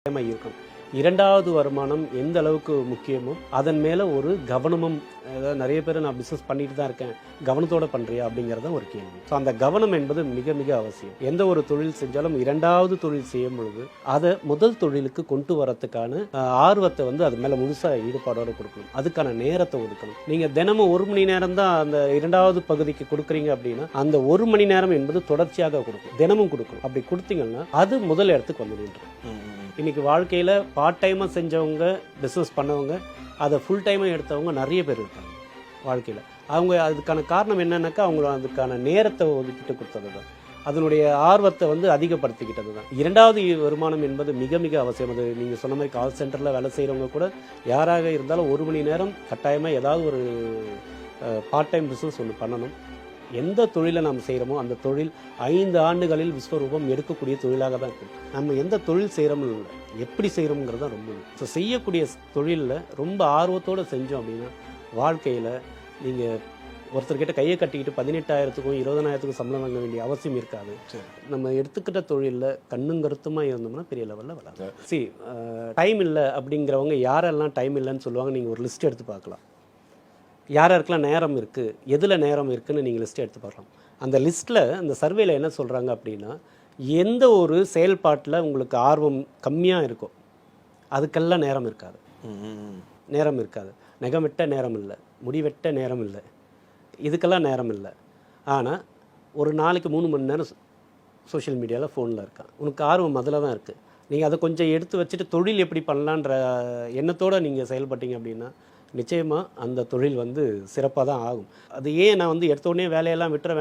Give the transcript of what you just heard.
இருக்கும். இரண்டாவது வருமானம் எந்த அளவுக்கு முக்கியமோ அதன் மேலே ஒரு கவனமும், அதாவது நிறைய பேர் நான் பிஸ்னஸ் பண்ணிட்டு தான் இருக்கேன், கவனத்தோடு பண்ணுறியா அப்படிங்கிறது தான் ஒரு கேள்வி. ஸோ அந்த கவனம் என்பது மிக மிக அவசியம். எந்த ஒரு தொழில் செஞ்சாலும் இரண்டாவது தொழில் செய்யும் பொழுது அதை முதல் தொழிலுக்கு கொண்டு வரத்துக்கான ஆர்வத்தை அது மேலே முழுசாக ஈடுபாடோடு கொடுக்கணும். அதுக்கான நேரத்தை ஒதுக்கணும். நீங்கள் தினமும் 1 மணி நேரம் தான் அந்த இரண்டாவது பகுதிக்கு கொடுக்குறீங்க அப்படின்னா அந்த 1 மணி நேரம் என்பது தொடர்ச்சியாக கொடுக்கும், தினமும் கொடுக்கணும். அப்படி கொடுத்தீங்கன்னா அது முதல் இடத்துக்கு வந்து நின்றும். இன்றைக்கி வாழ்க்கையில் பார்ட் டைமாக செஞ்சவங்க, பிஸ்னஸ் பண்ணவங்க, அதை ஃபுல் டைமாக எடுத்தவங்க நிறைய பேர் இருக்காங்க வாழ்க்கையில். அவங்க அதுக்கான காரணம் என்னன்னாக்கா அவங்க அதுக்கான நேரத்தை ஒதுக்கிட்டு கொடுத்தது தான், அதனுடைய ஆர்வத்தை அதிகப்படுத்திக்கிட்டது தான். இரண்டாவது வருமானம் என்பது மிக மிக அவசியம். அது நீங்கள் சொன்ன மாதிரி கால் சென்டரில் வேலை செய்கிறவங்க கூட யாராக இருந்தாலும் 1 மணி நேரம் கட்டாயமாக ஏதாவது ஒரு பார்ட் டைம் பிஸ்னஸ் ஒன்று பண்ணணும். எந்த தொழிலை நம்ம செய்கிறோமோ அந்த தொழில் 5 ஆண்டுகளில் விஸ்வரூபம் எடுக்கக்கூடிய தொழிலாக தான் இருக்கும். நம்ம எந்த தொழில் செய்கிறோம்னு இல்லை, எப்படி செய்கிறோம்ங்கிறது தான் ரொம்ப. ஸோ செய்யக்கூடிய தொழிலில் ரொம்ப ஆர்வத்தோடு செஞ்சோம் அப்படின்னா வாழ்க்கையில் நீங்கள் ஒருத்தர்கிட்ட கையை கட்டிக்கிட்டு 18,000க்கும் 20,000க்கும் சம்பளம் வாங்க வேண்டிய அவசியம் இருக்காது. நம்ம எடுத்துக்கிட்ட தொழிலில் கண்ணும் கருத்துமாக இருந்தோம்னா பெரிய லெவலில் வளரும். டைம் இல்லை அப்படிங்கிறவங்க யாரெல்லாம் டைம் இல்லைன்னு சொல்லுவாங்க, நீங்கள் ஒரு லிஸ்ட் எடுத்து பார்க்கலாம். யாருக்கெல்லாம் நேரம் இருக்குது, எதில் நேரம் இருக்குதுன்னு நீங்கள் லிஸ்ட் எடுத்து பார்க்கலாம். அந்த லிஸ்ட்டில் அந்த சர்வேயில் என்ன சொல்கிறாங்க அப்படின்னா, எந்த ஒரு செயல்பாட்டில் உங்களுக்கு ஆர்வம் கம்மியாக இருக்கோ அதுக்கெல்லாம் நேரம் இருக்காது. நகம் வெட்ட நேரம் இல்லை, முடி வெட்ட நேரம் இல்லை, இதுக்கெல்லாம் நேரம் இல்லை. ஆனால் ஒரு நாளைக்கு 3 மணி நேரம் சோஷியல் மீடியாவில் ஃபோனில் இருக்கான். உனக்கு ஆர்வம் அதில் தான் இருக்குது. நீங்கள் அதை கொஞ்சம் எடுத்து வச்சுட்டு தொழில் எப்படி பண்ணலான்ற எண்ணத்தோடு நீங்கள் செயல்பட்டீங்க அப்படின்னா நிச்சயமாக அந்த தொழில் சிறப்பாக தான் ஆகும். அது ஏன் நான் எடுத்தோடனே வேலையெல்லாம் விட்டுற